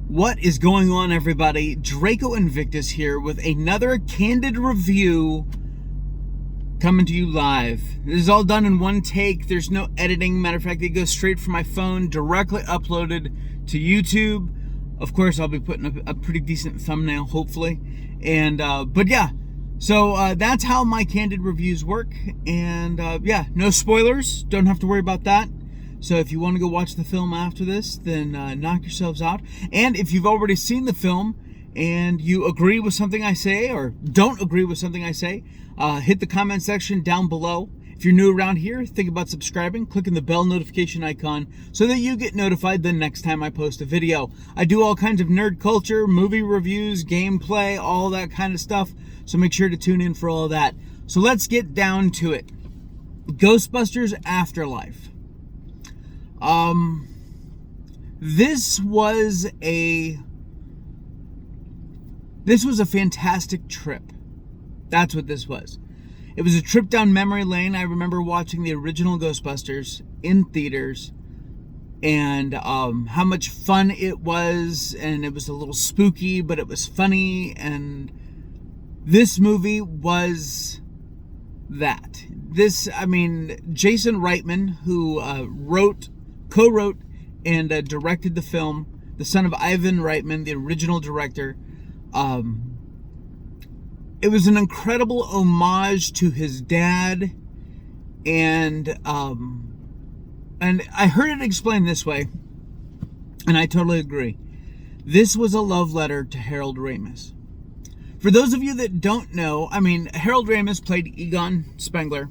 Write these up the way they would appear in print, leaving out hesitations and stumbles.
What is going on, everybody? Draco Invictus here with another Candid review coming to you live. This is all done in one take. There's no editing. Matter of fact, it goes straight from my phone, directly uploaded to YouTube. Of course, I'll be putting a pretty decent thumbnail, hopefully. And but yeah, so that's how my Candid reviews work. And yeah, no spoilers. Don't have to worry about that. So if you want to go watch the film after this, then knock yourselves out. And if you've already seen the film and you agree with something I say or don't agree with something I say, hit the comment section down below. If you're new around here, think about subscribing, clicking the bell notification icon so that you get notified the next time I post a video. I do all kinds of nerd culture, movie reviews, gameplay, all that kind of stuff. So make sure to tune in for all of that. So let's get down to it. Ghostbusters Afterlife. This was a fantastic trip. That's what this was. It was a trip down memory lane. I remember watching the original Ghostbusters in theaters and how much fun it was, and it was a little spooky, but it was funny, and this movie was that. Jason Reitman, who co-wrote and directed the film, the son of Ivan Reitman, the original director. It was an incredible homage to his dad, and I heard it explained this way, and I totally agree. This was a love letter to Harold Ramis. For those of you that don't know, Harold Ramis played Egon Spengler,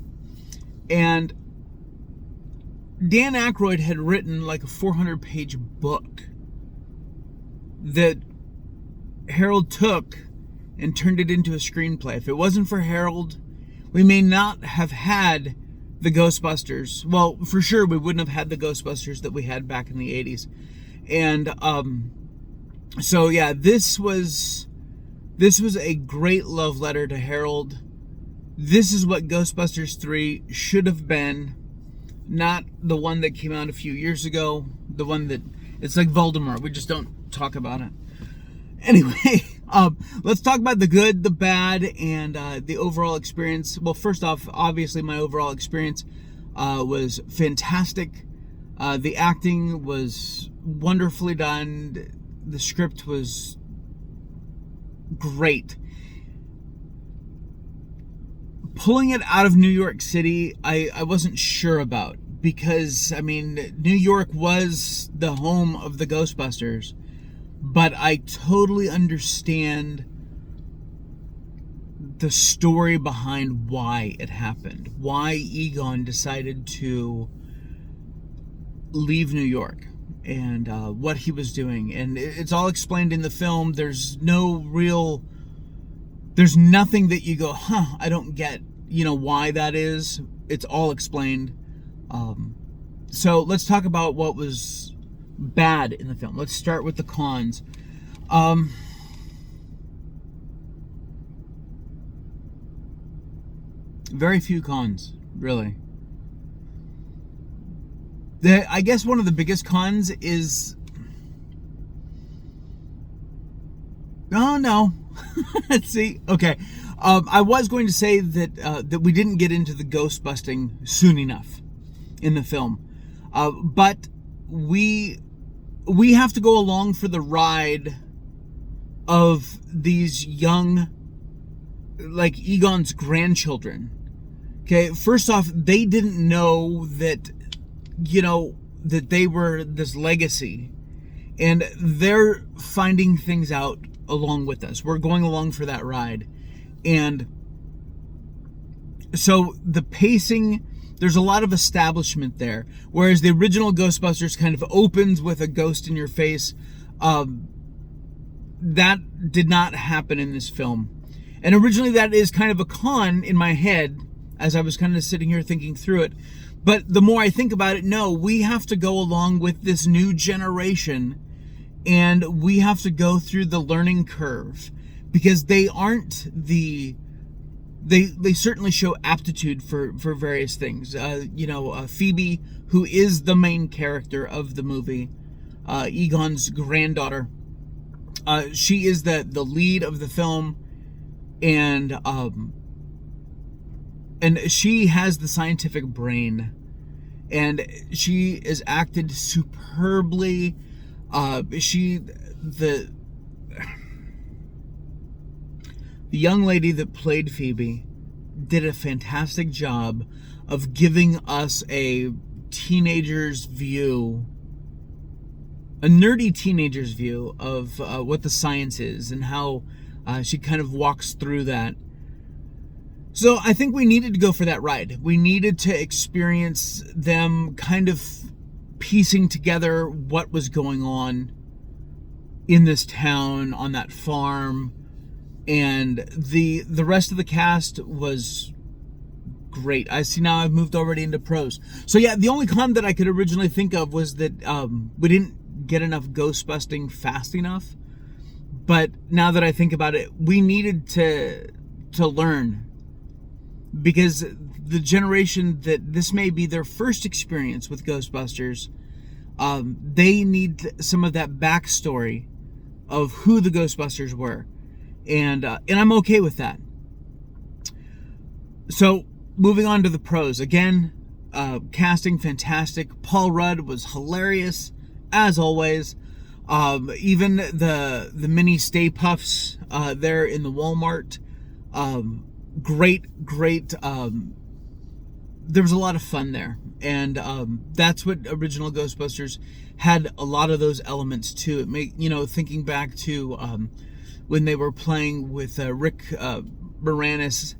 and Dan Aykroyd had written like a 400-page book that Harold took and turned it into a screenplay. If it wasn't for Harold, we may not have had the Ghostbusters. Well, for sure, we wouldn't have had the Ghostbusters that we had back in the 80s. And so yeah, this was a great love letter to Harold. This is what Ghostbusters 3 should have been. Not the one that came out a few years ago. The one that, it's like Voldemort. We just don't talk about it. Anyway, let's talk about the good, the bad, and the overall experience. Well, first off, obviously my overall experience was fantastic. The acting was wonderfully done. The script was great. Pulling it out of New York City, I wasn't sure about, because New York was the home of the Ghostbusters, but I totally understand the story behind why it happened, why Egon decided to leave New York, and what he was doing, and it's all explained in the film. There's nothing that you go, I don't get, why that is. It's all explained. So let's talk about what was bad in the film. Let's start with the cons. Very few cons, really. I guess one of the biggest cons is... Oh, no. Let's see. Okay. I was going to say that we didn't get into the ghost busting soon enough in the film. But we have to go along for the ride of these young, like Egon's grandchildren. Okay, first off, they didn't know that, that they were this legacy, and they're finding things out along with us. We're going along for that ride. And so the pacing, there's a lot of establishment there, whereas the original Ghostbusters kind of opens with a ghost in your face. That did not happen in this film. And originally that is kind of a con in my head as I was kind of sitting here thinking through it. But the more I think about it, no, we have to go along with this new generation, and we have to go through the learning curve, because they aren't they certainly show aptitude for various things. Phoebe, who is the main character of the movie, Egon's granddaughter, She is the lead of the film, and she has the scientific brain, and she is acted superbly. The young lady that played Phoebe did a fantastic job of giving us a teenager's view, a nerdy teenager's view of what the science is and how she kind of walks through that. So I think we needed to go for that ride. We needed to experience them kind of piecing together what was going on in this town, on that farm, and the rest of the cast was great. I see now I've moved already into pros. So yeah, the only con that I could originally think of was that we didn't get enough ghost busting fast enough. But now that I think about it, we needed to learn, because the generation that this may be their first experience with Ghostbusters, they need some of that backstory of who the Ghostbusters were, and I'm okay with that. So moving on to the pros again, casting fantastic. Paul Rudd was hilarious as always. Even the mini Stay Puffs there in the Walmart, great. There was a lot of fun there, and that's what original Ghostbusters had, a lot of those elements too. It made, thinking back to when they were playing with Rick Moranis,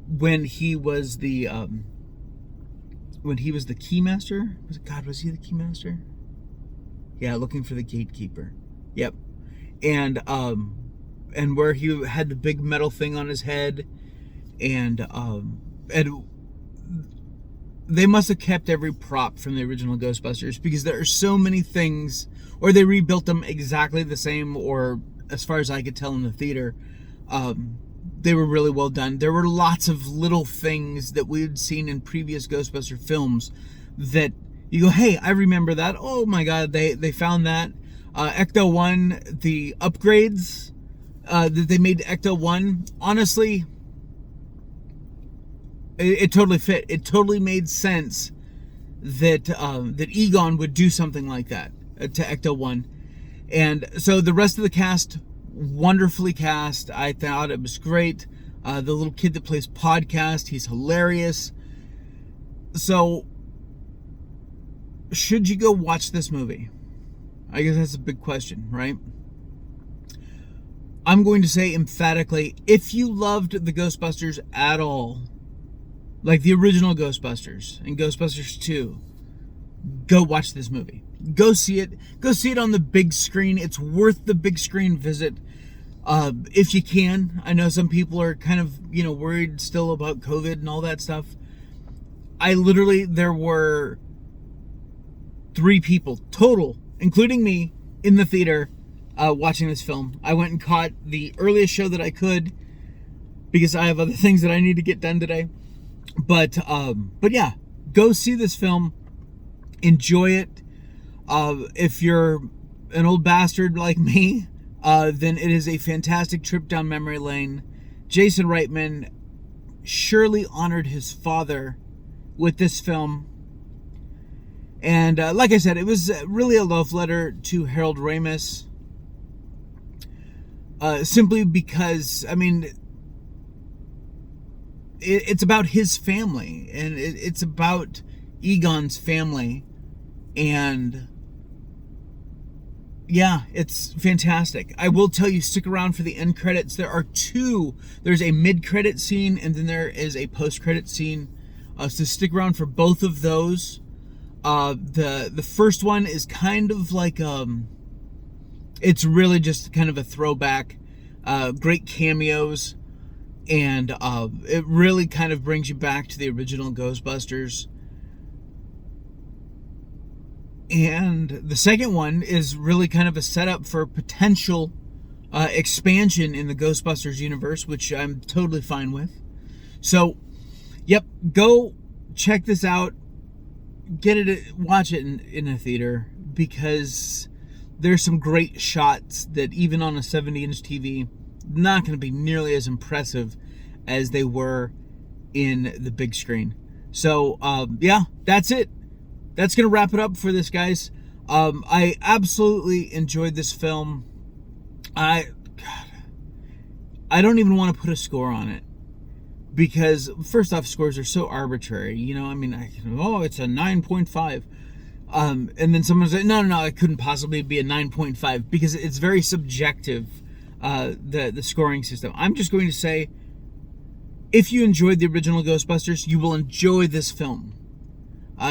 when he was the Keymaster. Was he the Keymaster? Yeah, looking for the gatekeeper. Yep. And where he had the big metal thing on his head, and they must have kept every prop from the original Ghostbusters, because there are so many things, or they rebuilt them exactly the same, or as far as I could tell in the theater, they were really well done. There were lots of little things that we had seen in previous Ghostbuster films that you go, hey, I remember that. Oh my God, they found that. Ecto 1, the upgrades that they made to Ecto 1, honestly, it totally fit. It totally made sense that Egon would do something like that to Ecto 1. And so the rest of the cast, wonderfully cast. I thought it was great. The little kid that plays Podcast, he's hilarious. So should you go watch this movie? I guess that's a big question, right? I'm going to say emphatically, if you loved the Ghostbusters at all, like the original Ghostbusters and Ghostbusters 2, go watch this movie. Go see it. Go see it on the big screen. It's worth the big screen visit. If you can. I know some people are kind of, worried still about COVID and all that stuff. There were 3 people total, including me, in the theater watching this film. I went and caught the earliest show that I could, because I have other things that I need to get done today. But yeah, go see this film. Enjoy it. If you're an old bastard like me, then it is a fantastic trip down memory lane. Jason Reitman surely honored his father with this film. And like I said, it was really a love letter to Harold Ramis. Simply because, it's about his family, and it's about Egon's family, and yeah, it's fantastic. I will tell you, stick around for the end credits. There are 2. There's a mid-credit scene, and then there is a post-credit scene. So stick around for both of those. The first one is kind of like it's really just kind of a throwback. Great cameos, and it really kind of brings you back to the original Ghostbusters. And the second one is really kind of a setup for potential expansion in the Ghostbusters universe, which I'm totally fine with. So, yep, go check this out. Watch it in a theater, because there's some great shots that even on a 70-inch TV, not going to be nearly as impressive as they were in the big screen. So, yeah, that's it. That's going to wrap it up for this, guys. I absolutely enjoyed this film. I don't even want to put a score on it. Because, first off, scores are so arbitrary. You know, I mean, it's a 9.5. And then someone said, no, it couldn't possibly be a 9.5 because it's very subjective, the scoring system. I'm just going to say, if you enjoyed the original Ghostbusters, you will enjoy this film.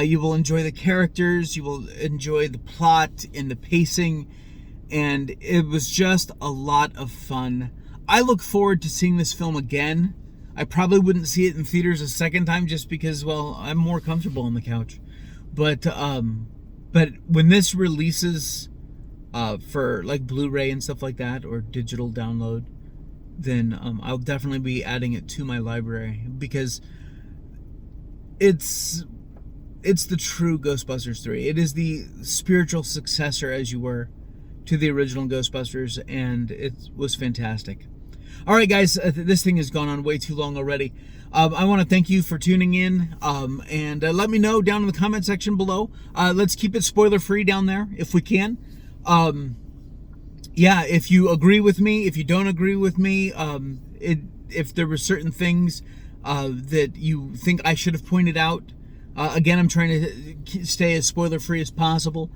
You will enjoy the characters, you will enjoy the plot and the pacing, and it was just a lot of fun. I look forward to seeing this film again. I probably wouldn't see it in theaters a second time just because, well, I'm more comfortable on the couch. But when this releases for like Blu-ray and stuff like that, or digital download, then I'll definitely be adding it to my library because it's the true Ghostbusters 3. It is the spiritual successor, as you were, to the original Ghostbusters, and it was fantastic. All right, guys, this thing has gone on way too long already. I want to thank you for tuning in, and let me know down in the comment section below. Let's keep it spoiler-free down there, if we can. Yeah, if you agree with me, if you don't agree with me, if there were certain things that you think I should have pointed out, again, I'm trying to stay as spoiler-free as possible.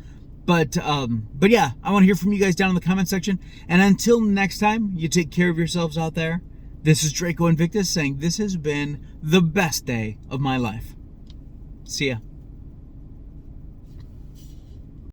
But yeah, I want to hear from you guys down in the comment section. And until next time, you take care of yourselves out there. This is Draco Invictus saying this has been the best day of my life. See ya.